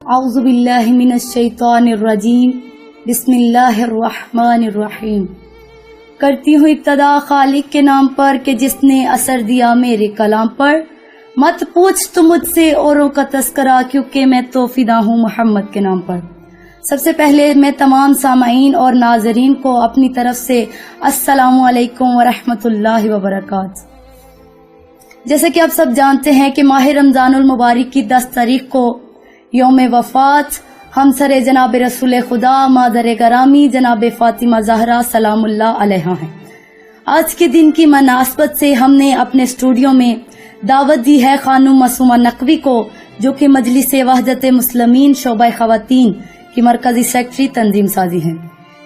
اعوذ باللہ من الشیطان الرجیم بسم اللہ الرحمن الرحیم۔ کرتی ہوں ابتدا خالق کے نام پر کہ جس نے اثر دیا میرے کلام پر۔ مت پوچھ تو مجھ سے اوروں کا تذکرہ کیونکہ میں تو فدا ہوں محمد کے نام پر۔ سب سے پہلے میں تمام سامعین اور ناظرین کو اپنی طرف سے السلام علیکم ورحمۃ اللہ وبرکاتہ۔ جیسے کہ آپ سب جانتے ہیں کہ ماہ رمضان المبارک کی 10 تاریخ کو یوم وفات ہمسر جناب رسول خدا مادر گرامی جناب فاطمہ زہرا سلام اللہ علیہا ہیں۔ آج کے دن کی مناسبت سے ہم نے اپنے اسٹوڈیو میں دعوت دی ہے خانم معصومہ نقوی کو، جو کہ مجلس وحدت مسلمین شعبہ خواتین کی مرکزی سیکرٹری تنظیم سازی ہیں۔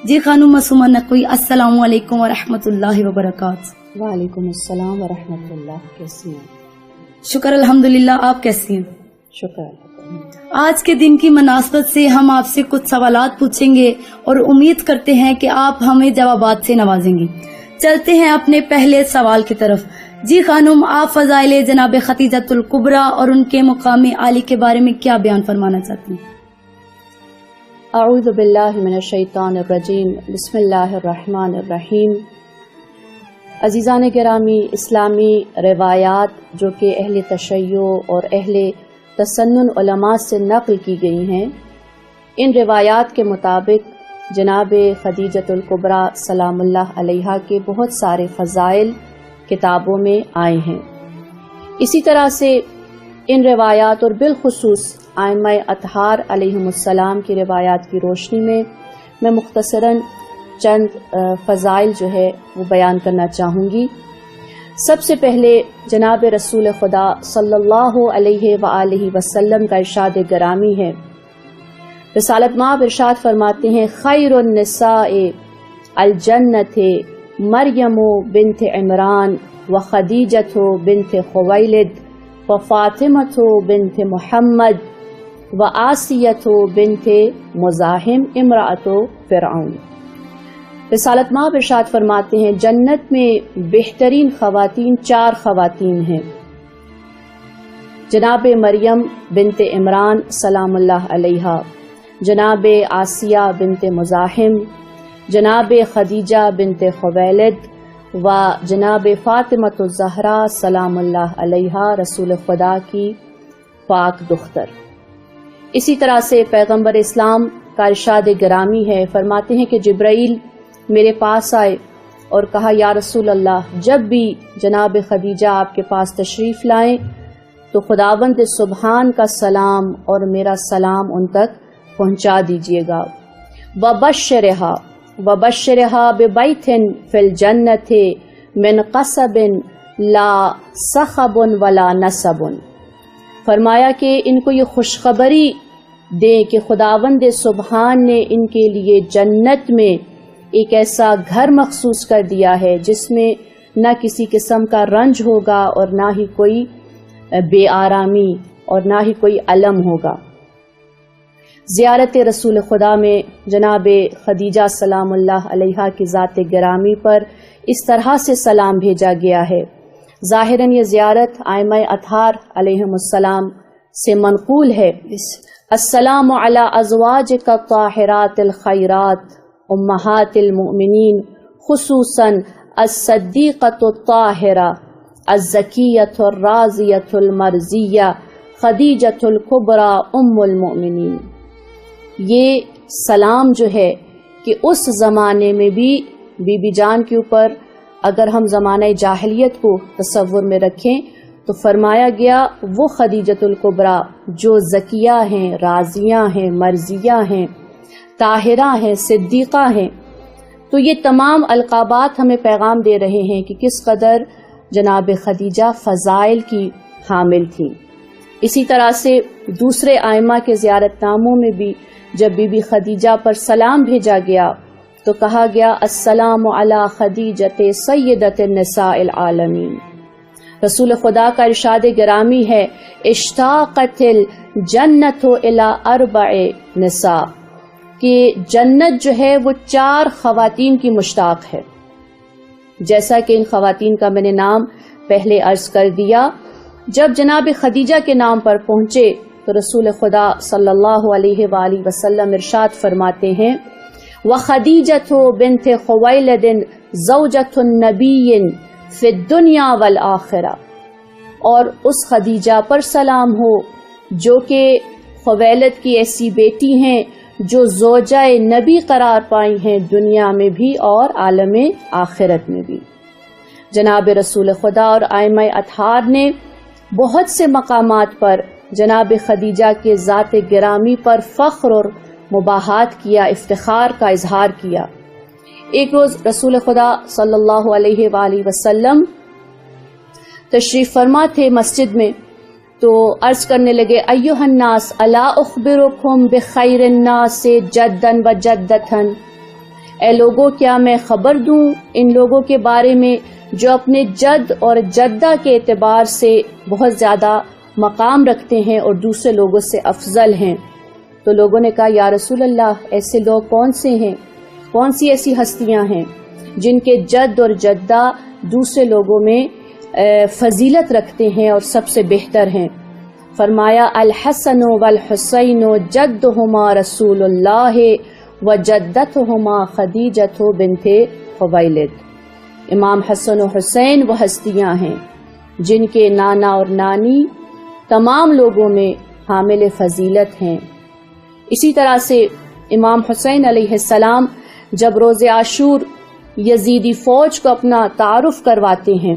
جی خانم معصومہ نقوی، السلام علیکم ورحمۃ اللہ وبرکاتہ۔ وعلیکم السلام ورحمۃ اللہ، کیسی ہیں؟ شکر الحمدللہ، آپ کیسی ہیں؟ شکر۔ آج کے دن کی مناسبت سے ہم آپ سے کچھ سوالات پوچھیں گے اور امید کرتے ہیں کہ آپ ہمیں جوابات سے نوازیں گے۔ چلتے ہیں اپنے پہلے سوال کی طرف۔ جی خانم، آپ فضائل جناب خدیجۃ الکبریٰ اور ان کے مقام عالی کے بارے میں کیا بیان فرمانا چاہتی ہیں؟ اعوذ باللہ من الشیطان الرجیم، بسم اللہ الرحمن الرحیم۔ عزیزان گرامی، اسلامی روایات جو کہ اہل تشیع اور اہل تسنن علماء سے نقل کی گئی ہیں، ان روایات کے مطابق جناب خدیجۃ الکبریٰ سلام اللہ علیہا کے بہت سارے فضائل کتابوں میں آئے ہیں۔ اسی طرح سے ان روایات اور بالخصوص ائمہ اطہار علیہم السلام کی روایات کی روشنی میں مختصراً چند فضائل جو ہے وہ بیان کرنا چاہوں گی۔ سب سے پہلے جناب رسول خدا صلی اللہ علیہ وآلہ وسلم کا ارشاد گرامی ہے۔ رسالت مآب ارشاد فرماتے ہیں، خیر النساء الجنت مریم بنت عمران و خدیجۃ بنت خویلد و فاطمۃ بنت محمد و آسیۃ بنت مزاحم امرأۃ فرعون۔ رسالت مآب ارشاد فرماتے ہیں، جنت میں بہترین خواتین 4 خواتین ہیں، جناب مریم بنت عمران سلام اللہ علیہا، جناب آسیہ بنت مزاحم، جناب خدیجہ بنت خویلد و جناب فاطمۃ الزہرا سلام اللہ علیہا رسول خدا کی پاک دختر۔ اسی طرح سے پیغمبر اسلام کا ارشاد گرامی ہے، فرماتے ہیں کہ جبرائیل میرے پاس آئے اور کہا، یا رسول اللہ، جب بھی جناب خدیجہ آپ کے پاس تشریف لائیں تو خداوند سبحان کا سلام اور میرا سلام ان تک پہنچا دیجیے گا۔ وبشرھا ببیت فی الجنۃ من قصب لا صخب ولا نصب۔ فرمایا کہ ان کو یہ خوشخبری دیں کہ خداوند سبحان نے ان کے لیے جنت میں ایک ایسا گھر مخصوص کر دیا ہے جس میں نہ کسی قسم کا رنج ہوگا اور نہ ہی کوئی بے آرامی اور نہ ہی کوئی الم ہوگا۔ زیارت رسول خدا میں جناب خدیجہ سلام اللہ علیہا کی ذات گرامی پر اس طرح سے سلام بھیجا گیا ہے۔ ظاہراً یہ زیارت ائمہ اطہار علیہم السلام سے منقول ہے۔ السلام علی ازواجک الطاہرات الخیرات امہات المؤمنین، خصوصاً الصدیقۃ الطاہرہ الزکیۃ الراضیۃ المرضیہ خدیجۃ الکبریٰ ام المؤمنین۔ یہ سلام جو ہے کہ اس زمانے میں بھی بی بی جان کے اوپر اگر ہم زمانہ جاہلیت کو تصور میں رکھیں تو فرمایا گیا وہ خدیجۃ الکبریٰ جو زکیہ ہیں، راضیہ ہیں، مرضیہ ہیں، طاہرہ ہیں، صدیقہ ہیں۔ تو یہ تمام القابات ہمیں پیغام دے رہے ہیں کہ کس قدر جناب خدیجہ فضائل کی حامل تھیں۔ اسی طرح سے دوسرے ائمہ کے زیارت ناموں میں بھی جب بی بی خدیجہ پر سلام بھیجا گیا تو کہا گیا، السلام علی خدیجۃ سیدۃ النساء العالمین۔ رسول خدا کا ارشاد گرامی ہے، اشتاقت الجنت الی 4 نساء، کہ جنت جو ہے وہ 4 خواتین کی مشتاق ہے۔ جیسا کہ ان خواتین کا میں نے نام پہلے عرض کر دیا، جب جناب خدیجہ کے نام پر پہنچے تو رسول خدا صلی اللہ علیہ وآلہ وسلم ارشاد فرماتے ہیں وَخَدِیجَةُ بِنْتِ خُوَیلِدٍ زَوْجَةُ النَّبِیٍّ فِی الدُّنْیَا وَالْآخِرَةِ، اور اس خدیجہ پر سلام ہو جو کہ خویلد کی ایسی بیٹی ہیں جو زوجہ نبی قرار پائی ہیں دنیا میں بھی اور عالم آخرت میں بھی۔ جناب رسول خدا اور ائمہ اطہار نے بہت سے مقامات پر جناب خدیجہ کے ذات گرامی پر فخر اور مباحات کیا، افتخار کا اظہار کیا۔ ایک روز رسول خدا صلی اللہ علیہ وآلہ وسلم تشریف فرما تھے مسجد میں، تو عرض کرنے لگے ایھا الناس الا اخبرکم بخیر الناس جدا و جدتا، اے لوگوں کیا میں خبر دوں ان لوگوں کے بارے میں جو اپنے جد اور جدہ کے اعتبار سے بہت زیادہ مقام رکھتے ہیں اور دوسرے لوگوں سے افضل ہیں۔ تو لوگوں نے کہا یا رسول اللہ ایسے لوگ کون سے ہیں، کون سی ایسی ہستیاں ہیں جن کے جد اور جدہ دوسرے لوگوں میں فضیلت رکھتے ہیں اور سب سے بہتر ہیں؟ فرمایا الحسن والحسین جدہما رسول اللہ وجدتہما خدیجہ بنت خویلد، امام حسن و حسین وہ ہستیاں ہیں جن کے نانا اور نانی تمام لوگوں میں حامل فضیلت ہیں۔ اسی طرح سے امام حسین علیہ السلام جب روز عاشور یزیدی فوج کو اپنا تعارف کرواتے ہیں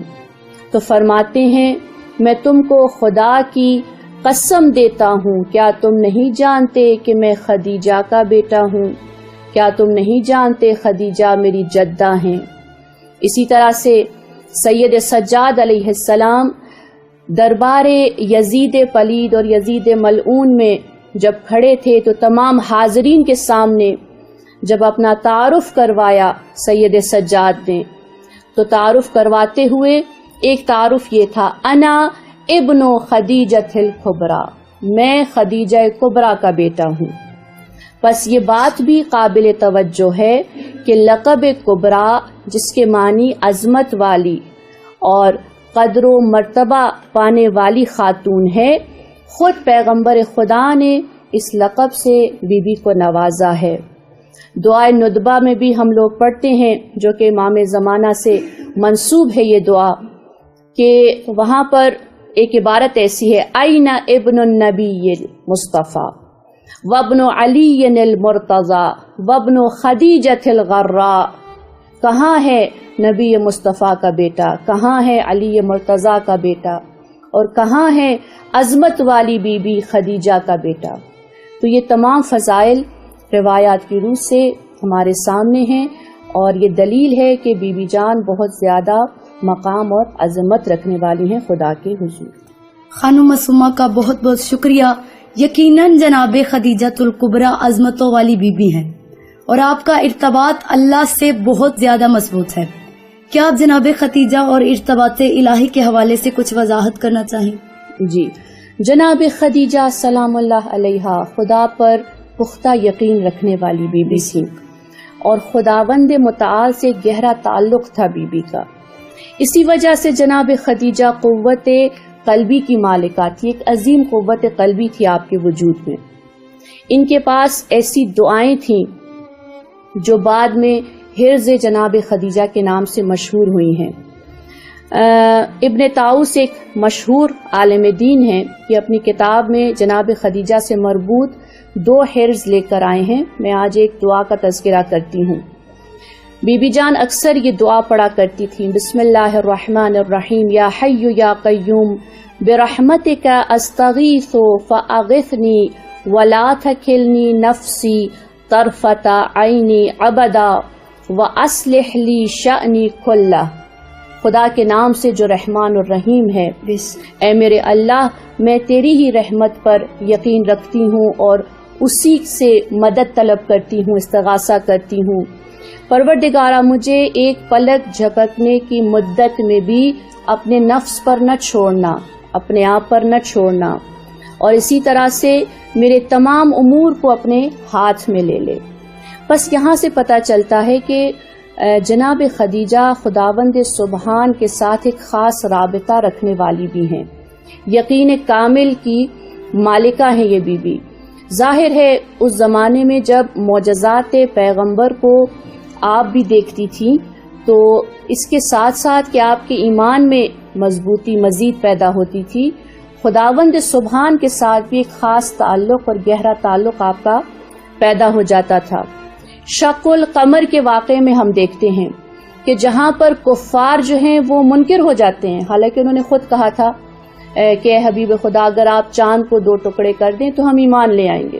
تو فرماتے ہیں میں تم کو خدا کی قسم دیتا ہوں، کیا تم نہیں جانتے کہ میں خدیجہ کا بیٹا ہوں؟ کیا تم نہیں جانتے خدیجہ میری جدہ ہیں؟ اسی طرح سے سید سجاد علیہ السلام دربار یزید پلید اور یزید ملعون میں جب کھڑے تھے تو تمام حاضرین کے سامنے جب اپنا تعارف کروایا سید سجاد نے، تو تعارف کرواتے ہوئے ایک تعارف یہ تھا انا ابن خدیجہ الکبریٰ، میں خدیجہ کبریٰ کا بیٹا ہوں۔ بس یہ بات بھی قابل توجہ ہے کہ لقب کبریٰ جس کے معنی عظمت والی اور قدر و مرتبہ پانے والی خاتون ہے، خود پیغمبر خدا نے اس لقب سے بی بی کو نوازا ہے۔ دعائے ندبہ میں بھی ہم لوگ پڑھتے ہیں جو کہ امام زمانہ سے منسوب ہے یہ دعا، کہ وہاں پر ایک عبارت ایسی ہے این ابن النبی المصطفیٰ وابن علی المرتضیٰ وابن خدیجہ الغراء، کہاں ہے نبی مصطفیٰ کا بیٹا، کہاں ہے علی مرتضیٰ کا بیٹا، اور کہاں ہے عظمت والی بی بی خدیجہ کا بیٹا۔ تو یہ تمام فضائل روایات کی روح سے ہمارے سامنے ہیں، اور یہ دلیل ہے کہ بی بی جان بہت زیادہ مقام اور عظمت رکھنے والی ہیں خدا کے حضور۔ خانم معصومہ کا بہت بہت شکریہ۔ یقیناً جناب خدیجہ الکبریٰ عظمتوں والی بی بی ہیں اور آپ کا ارتباط اللہ سے بہت زیادہ مضبوط ہے۔ کیا آپ جناب خدیجہ اور ارتباط الہی کے حوالے سے کچھ وضاحت کرنا چاہیں؟ جی، جناب خدیجہ سلام اللہ علیہا خدا پر پختہ یقین رکھنے والی بی بی تھی، اور خداوند متعال سے گہرا تعلق تھا بی بی کا۔ اسی وجہ سے جناب خدیجہ قوت قلبی کی مالکہ تھی، ایک عظیم قوت قلبی تھی آپ کے وجود میں۔ ان کے پاس ایسی دعائیں تھیں جو بعد میں حرز جناب خدیجہ کے نام سے مشہور ہوئی ہیں۔ ابن طاؤس ایک مشہور عالم دین ہیں، یہ اپنی کتاب میں جناب خدیجہ سے مربوط 2 حرز لے کر آئے ہیں۔ میں آج ایک دعا کا تذکرہ کرتی ہوں۔ بی بی جان اکثر یہ دعا پڑھا کرتی تھی، بسم اللہ الرحمن الرحیم، یا حی یا قیوم برحمتک استغیث فاغثنی ولا تکلنی نفسی طرفت عینی ابدا واصلح لی شأنی کلہ۔ خدا کے نام سے جو رحمان الرحیم ہے، اے میرے اللہ میں تیری ہی رحمت پر یقین رکھتی ہوں اور اسی سے مدد طلب کرتی ہوں، استغاثہ کرتی ہوں۔ پروردگارہ مجھے ایک پلک جھپکنے کی مدت میں بھی اپنے نفس پر نہ چھوڑنا، اپنے آپ پر نہ چھوڑنا، اور اسی طرح سے میرے تمام امور کو اپنے ہاتھ میں لے لے۔ بس یہاں سے پتہ چلتا ہے کہ جناب خدیجہ خداوند سبحان کے ساتھ ایک خاص رابطہ رکھنے والی بھی ہیں، یقین کامل کی مالکہ ہیں یہ بی بی۔ ظاہر ہے اس زمانے میں جب معجزات پیغمبر کو آپ بھی دیکھتی تھی تو اس کے ساتھ ساتھ کہ آپ کے ایمان میں مضبوطی مزید پیدا ہوتی تھی، خداوند سبحان کے ساتھ بھی ایک خاص تعلق اور گہرا تعلق آپ کا پیدا ہو جاتا تھا۔ شق القمر کے واقعے میں ہم دیکھتے ہیں کہ جہاں پر کفار جو ہیں وہ منکر ہو جاتے ہیں، حالانکہ انہوں نے خود کہا تھا کہ اے حبیب خدا اگر آپ چاند کو 2 ٹکڑے کر دیں تو ہم ایمان لے آئیں گے۔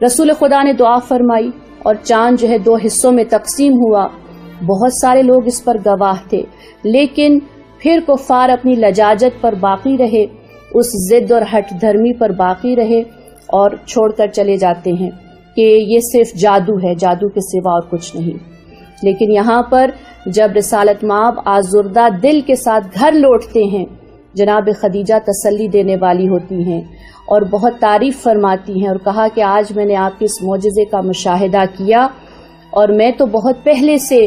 رسول خدا نے دعا فرمائی اور چاند جو ہے 2 حصوں میں تقسیم ہوا، بہت سارے لوگ اس پر گواہ تھے، لیکن پھر کفار اپنی لجاجت پر باقی رہے، اس ضد اور ہٹ دھرمی پر باقی رہے اور چھوڑ کر چلے جاتے ہیں کہ یہ صرف جادو ہے، جادو کے سوا اور کچھ نہیں۔ لیکن یہاں پر جب رسالت مآب آزردہ دل کے ساتھ گھر لوٹتے ہیں، جناب خدیجہ تسلی دینے والی ہوتی ہیں اور بہت تعریف فرماتی ہیں اور کہا کہ آج میں نے آپ کے اس معجزے کا مشاہدہ کیا اور میں تو بہت پہلے سے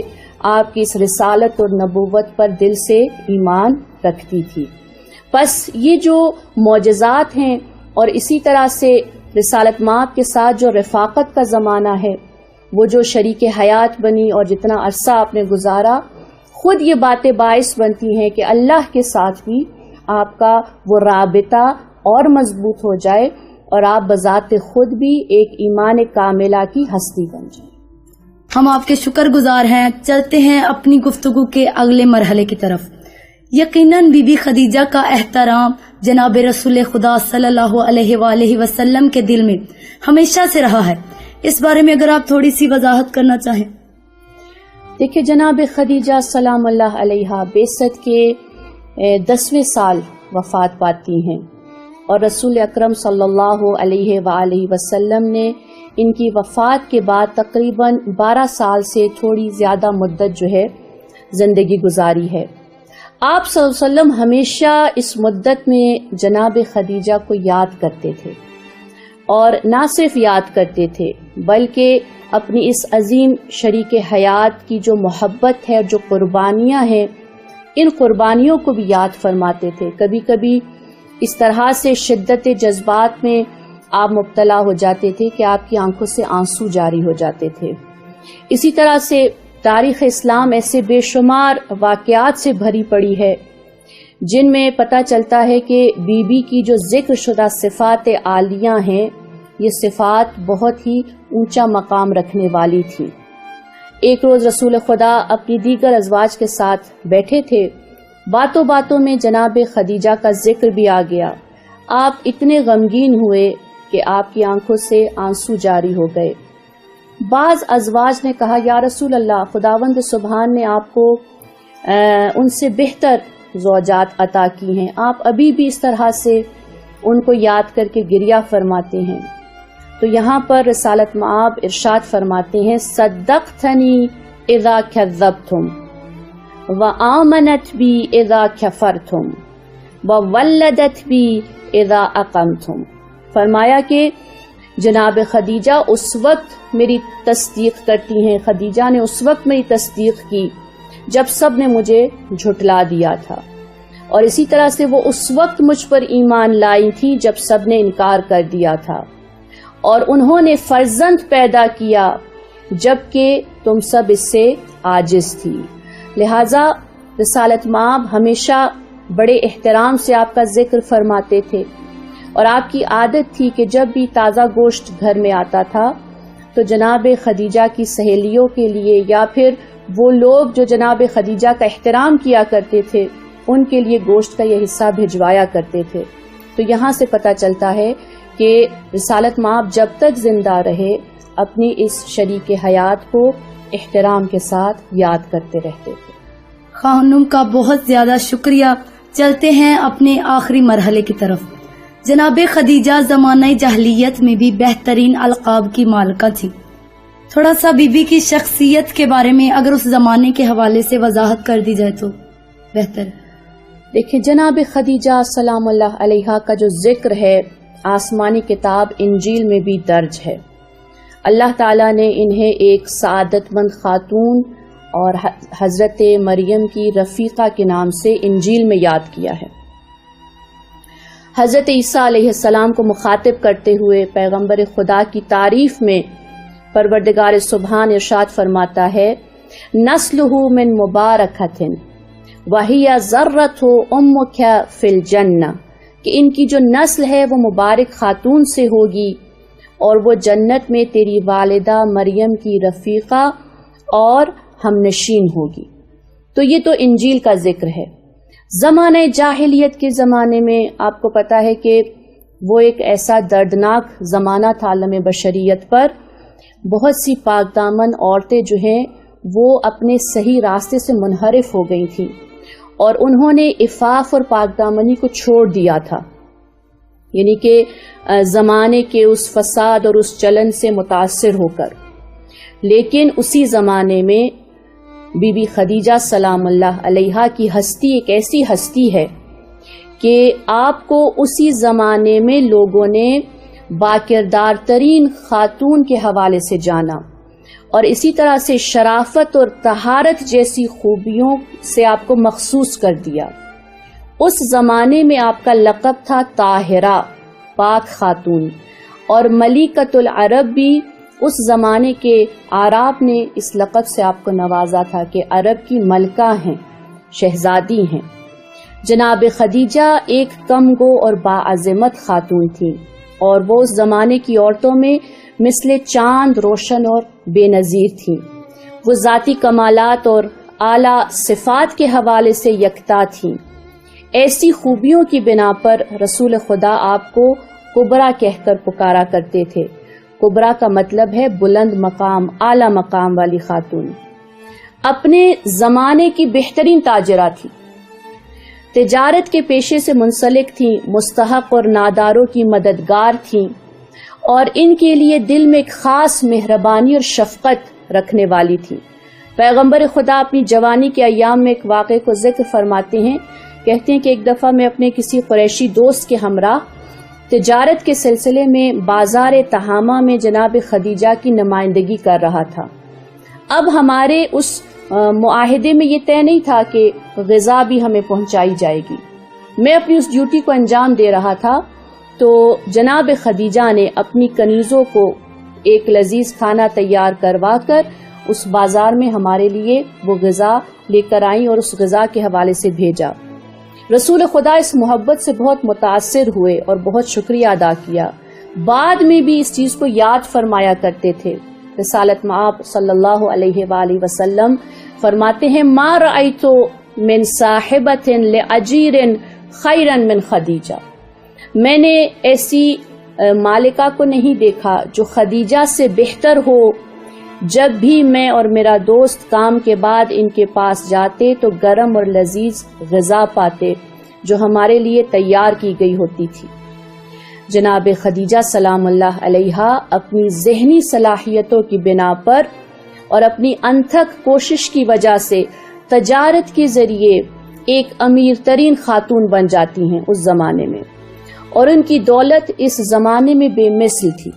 آپ کی اس رسالت اور نبوت پر دل سے ایمان رکھتی تھی۔ پس یہ جو معجزات ہیں اور اسی طرح سے رسالت مآب کے ساتھ جو رفاقت کا زمانہ ہے، وہ جو شریک حیات بنی اور جتنا عرصہ آپ نے گزارا، خود یہ باتیں باعث بنتی ہیں کہ اللہ کے ساتھ بھی آپ کا وہ رابطہ اور مضبوط ہو جائے اور آپ بذات خود بھی ایک ایمان کاملہ کی ہستی بن جائیں۔ ہم آپ کے شکر گزار ہیں۔ چلتے ہیں اپنی گفتگو کے اگلے مرحلے کی طرف۔ یقیناً بی بی خدیجہ کا احترام جناب رسول خدا صلی اللہ علیہ وآلہ وسلم کے دل میں ہمیشہ سے رہا ہے، اس بارے میں اگر آپ تھوڑی سی وضاحت کرنا چاہیں۔ دیکھیں، جناب خدیجہ سلام اللہ علیہا بعثت کے 10ویں سال وفات پاتی ہیں اور رسول اکرم صلی اللہ علیہ وآلہ وسلم نے ان کی وفات کے بعد تقریباً 12 سال سے تھوڑی زیادہ مدت جو ہے زندگی گزاری ہے۔ آپ صلی اللہ علیہ وسلم ہمیشہ اس مدت میں جناب خدیجہ کو یاد کرتے تھے، اور نہ صرف یاد کرتے تھے بلکہ اپنی اس عظیم شریک حیات کی جو محبت ہے، جو قربانیاں ہیں، ان قربانیوں کو بھی یاد فرماتے تھے۔ کبھی کبھی اس طرح سے شدت جذبات میں آپ مبتلا ہو جاتے تھے کہ آپ کی آنکھوں سے آنسو جاری ہو جاتے تھے۔ اسی طرح سے تاریخ اسلام ایسے بے شمار واقعات سے بھری پڑی ہے جن میں پتہ چلتا ہے کہ بی بی کی جو ذکر شدہ صفات عالیہ ہیں، یہ صفات بہت ہی اونچا مقام رکھنے والی تھی۔ ایک روز رسول خدا اپنی دیگر ازواج کے ساتھ بیٹھے تھے، باتوں باتوں میں جناب خدیجہ کا ذکر بھی آ گیا۔ آپ اتنے غمگین ہوئے کہ آپ کی آنکھوں سے آنسو جاری ہو گئے۔ بعض ازواج نے کہا، یا رسول اللہ، خداوند سبحان نے آپ کو ان سے بہتر زوجات عطا کی ہیں، آپ ابھی بھی اس طرح سے ان کو یاد کر کے گریہ فرماتے ہیں۔ تو یہاں پر رسالت مآب ارشاد فرماتے ہیں، صدقتنی اذا کذبتم وآمنت بی اذا کفرتم وولدت بی اذا اقمتم۔ فرمایا کہ جناب خدیجہ اس وقت میری تصدیق کرتی ہیں، خدیجہ نے اس وقت میری تصدیق کی جب سب نے مجھے جھٹلا دیا تھا، اور اسی طرح سے وہ اس وقت مجھ پر ایمان لائی تھی جب سب نے انکار کر دیا تھا، اور انہوں نے فرزند پیدا کیا جبکہ تم سب اس سے عاجز تھی۔ لہذا رسالت مآب ہمیشہ بڑے احترام سے آپ کا ذکر فرماتے تھے، اور آپ کی عادت تھی کہ جب بھی تازہ گوشت گھر میں آتا تھا تو جناب خدیجہ کی سہیلیوں کے لیے یا پھر وہ لوگ جو جناب خدیجہ کا احترام کیا کرتے تھے ان کے لیے گوشت کا یہ حصہ بھجوایا کرتے تھے۔ تو یہاں سے پتہ چلتا ہے کہ رسالت مآب جب تک زندہ رہے اپنی اس شریک حیات کو احترام کے ساتھ یاد کرتے رہتے تھے۔ خانم کا بہت زیادہ شکریہ۔ چلتے ہیں اپنے آخری مرحلے کی طرف۔ جناب خدیجہ زمانہ جاہلیت میں بھی بہترین القاب کی مالکہ تھی۔ تھوڑا سا بی بی کی شخصیت کے بارے میں اگر اس زمانے کے حوالے سے وضاحت کر دی جائے تو بہتر۔ دیکھیں، جناب خدیجہ سلام اللہ علیہا کا جو ذکر ہے آسمانی کتاب انجیل میں بھی درج ہے۔ اللہ تعالیٰ نے انہیں ایک سعادت مند خاتون اور حضرت مریم کی رفیقہ کے نام سے انجیل میں یاد کیا ہے۔ حضرت عیسیٰ علیہ السلام کو مخاطب کرتے ہوئے پیغمبر خدا کی تعریف میں پروردگار سبحان ارشاد فرماتا ہے نسلہ من مبارکۃ وہی ذرۃ امک فی الجنہ، کہ ان کی جو نسل ہے وہ مبارک خاتون سے ہوگی اور وہ جنت میں تیری والدہ مریم کی رفیقہ اور ہمنشین ہوگی۔ تو یہ تو انجیل کا ذکر ہے۔ زمانہ جاہلیت کے زمانے میں آپ کو پتا ہے کہ وہ ایک ایسا دردناک زمانہ تھا عالم بشریت پر، بہت سی پاک دامن عورتیں جو ہیں وہ اپنے صحیح راستے سے منحرف ہو گئی تھیں اور انہوں نے عفاف اور پاک دامنی کو چھوڑ دیا تھا، یعنی کہ زمانے کے اس فساد اور اس چلن سے متاثر ہو کر۔ لیکن اسی زمانے میں بی بی خدیجہ سلام اللہ علیہا کی ہستی ایک ایسی ہستی ہے کہ آپ کو اسی زمانے میں لوگوں نے باکردار ترین خاتون کے حوالے سے جانا اور اسی طرح سے شرافت اور طہارت جیسی خوبیوں سے آپ کو مخصوص کر دیا۔ اس زمانے میں آپ کا لقب تھا طاہرہ، پاک خاتون، اور ملکۃ العرب بھی اس زمانے کے عرب نے اس لقب سے آپ کو نوازا تھا کہ عرب کی ملکہ ہیں، شہزادی ہیں۔ جناب خدیجہ ایک کم گو اور باعظمت خاتون تھیں اور وہ اس زمانے کی عورتوں میں مثل چاند روشن اور بے نظیر تھیں۔ وہ ذاتی کمالات اور اعلیٰ صفات کے حوالے سے یکتا تھیں۔ ایسی خوبیوں کی بنا پر رسول خدا آپ کو کبرا کہہ کر پکارا کرتے تھے۔ کبرا کا مطلب ہے بلند مقام، اعلیٰ مقام والی خاتون۔ اپنے زمانے کی بہترین تاجرہ تھی، تجارت کے پیشے سے منسلک تھیں، مستحق اور ناداروں کی مددگار تھیں اور ان کے لیے دل میں ایک خاص مہربانی اور شفقت رکھنے والی تھی۔ پیغمبر خدا اپنی جوانی کے ایام میں ایک واقعے کو ذکر فرماتے ہیں، کہتے ہیں کہ ایک دفعہ میں اپنے کسی قریشی دوست کے ہمراہ تجارت کے سلسلے میں بازار تہامہ میں جناب خدیجہ کی نمائندگی کر رہا تھا۔ اب ہمارے اس معاہدے میں یہ طے نہیں تھا کہ غذا بھی ہمیں پہنچائی جائے گی۔ میں اپنی اس ڈیوٹی کو انجام دے رہا تھا تو جناب خدیجہ نے اپنی کنیزوں کو ایک لذیذ کھانا تیار کروا کر اس بازار میں ہمارے لیے وہ غذا لے کر آئیں اور اس غذا کے حوالے سے بھیجا۔ رسول خدا اس محبت سے بہت متاثر ہوئے اور بہت شکریہ ادا کیا۔ بعد میں بھی اس چیز کو یاد فرمایا کرتے تھے۔ رسالت مآب صلی اللہ علیہ وآلہ وسلم فرماتے ہیں ما رأیت من صاحبۃ لأجیر خیرا من خدیجہ، میں نے ایسی مالکہ کو نہیں دیکھا جو خدیجہ سے بہتر ہو۔ جب بھی میں اور میرا دوست کام کے بعد ان کے پاس جاتے تو گرم اور لذیذ غذا پاتے جو ہمارے لیے تیار کی گئی ہوتی تھی۔ جناب خدیجہ سلام اللہ علیہا اپنی ذہنی صلاحیتوں کی بنا پر اور اپنی انتھک کوشش کی وجہ سے تجارت کے ذریعے ایک امیر ترین خاتون بن جاتی ہیں اس زمانے میں، اور ان کی دولت اس زمانے میں بے مثل تھی۔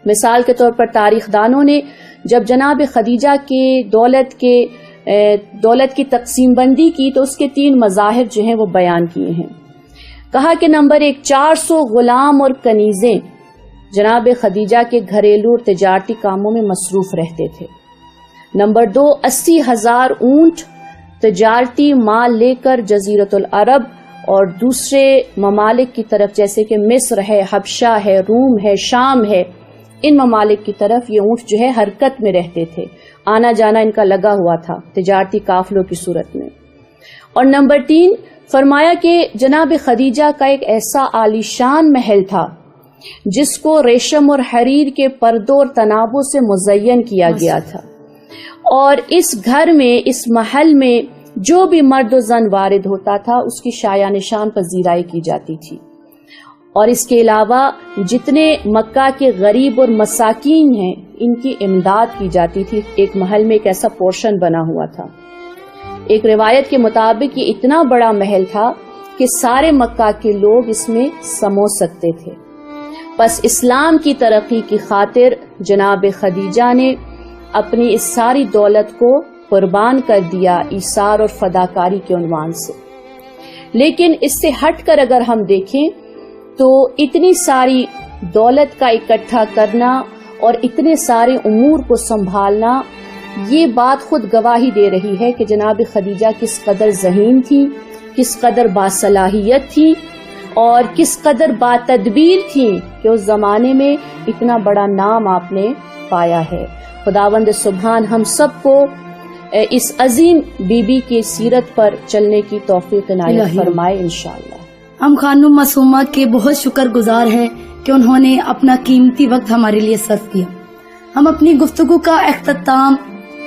مثال کے طور پر تاریخ دانوں نے جب جناب خدیجہ کے دولت کی تقسیم بندی کی تو اس کے 3 مظاہر جو ہیں وہ بیان کیے ہیں۔ کہا کہ نمبر 1، 400 غلام اور کنیزیں جناب خدیجہ کے گھریلو اور تجارتی کاموں میں مصروف رہتے تھے۔ نمبر 2، 80,000 اونٹ تجارتی مال لے کر جزیرۃ العرب اور دوسرے ممالک کی طرف جیسے کہ مصر ہے، حبشہ ہے، روم ہے، شام ہے، ان ممالک کی طرف یہ اونٹ جو ہے حرکت میں رہتے تھے، آنا جانا ان کا لگا ہوا تھا تجارتی قافلوں کی صورت میں۔ اور نمبر 3 فرمایا کہ جناب خدیجہ کا ایک ایسا عالیشان محل تھا جس کو ریشم اور حریر کے پردوں اور تنابوں سے مزین کیا گیا تھا، اور اس گھر میں، اس محل میں جو بھی مرد و زن وارد ہوتا تھا اس کی شایع نشان پذیرائی کی جاتی تھی، اور اس کے علاوہ جتنے مکہ کے غریب اور مساکین ہیں ان کی امداد کی جاتی تھی۔ ایک محل میں ایک ایسا پورشن بنا ہوا تھا۔ ایک روایت کے مطابق یہ اتنا بڑا محل تھا کہ سارے مکہ کے لوگ اس میں سمو سکتے تھے۔ بس اسلام کی ترقی کی خاطر جناب خدیجہ نے اپنی اس ساری دولت کو قربان کر دیا ایثار اور فداکاری کے عنوان سے۔ لیکن اس سے ہٹ کر اگر ہم دیکھیں تو اتنی ساری دولت کا اکٹھا کرنا اور اتنے سارے امور کو سنبھالنا، یہ بات خود گواہی دے رہی ہے کہ جناب خدیجہ کس قدر ذہین تھی، کس قدر باصلاحیت تھی اور کس قدر باتدبیر تھی کہ اس زمانے میں اتنا بڑا نام آپ نے پایا ہے۔ خداوند سبحان ہم سب کو اس عظیم بی بی کی سیرت پر چلنے کی توفیق عنایت فرمائے انشاءاللہ۔ ہم خانم معصومہ کے بہت شکر گزار ہیں کہ انہوں نے اپنا قیمتی وقت ہمارے لیے صرف کیا۔ ہم اپنی گفتگو کا اختتام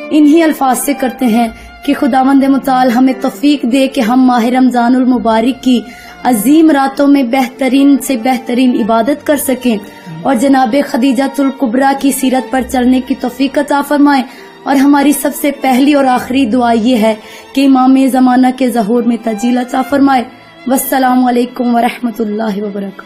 انہی الفاظ سے کرتے ہیں کہ خداوند متعال ہمیں توفیق دے کہ ہم ماہ رمضان المبارک کی عظیم راتوں میں بہترین سے بہترین عبادت کر سکیں اور جناب خدیجۃ الکبریٰ کی سیرت پر چلنے کی توفیق عطا فرمائیں۔ اور ہماری سب سے پہلی اور آخری دعا یہ ہے کہ امام زمانہ کے ظہور میں تجلیل عطا فرمائے۔ والسلام علیکم ورحمۃ اللہ وبرکاتہ۔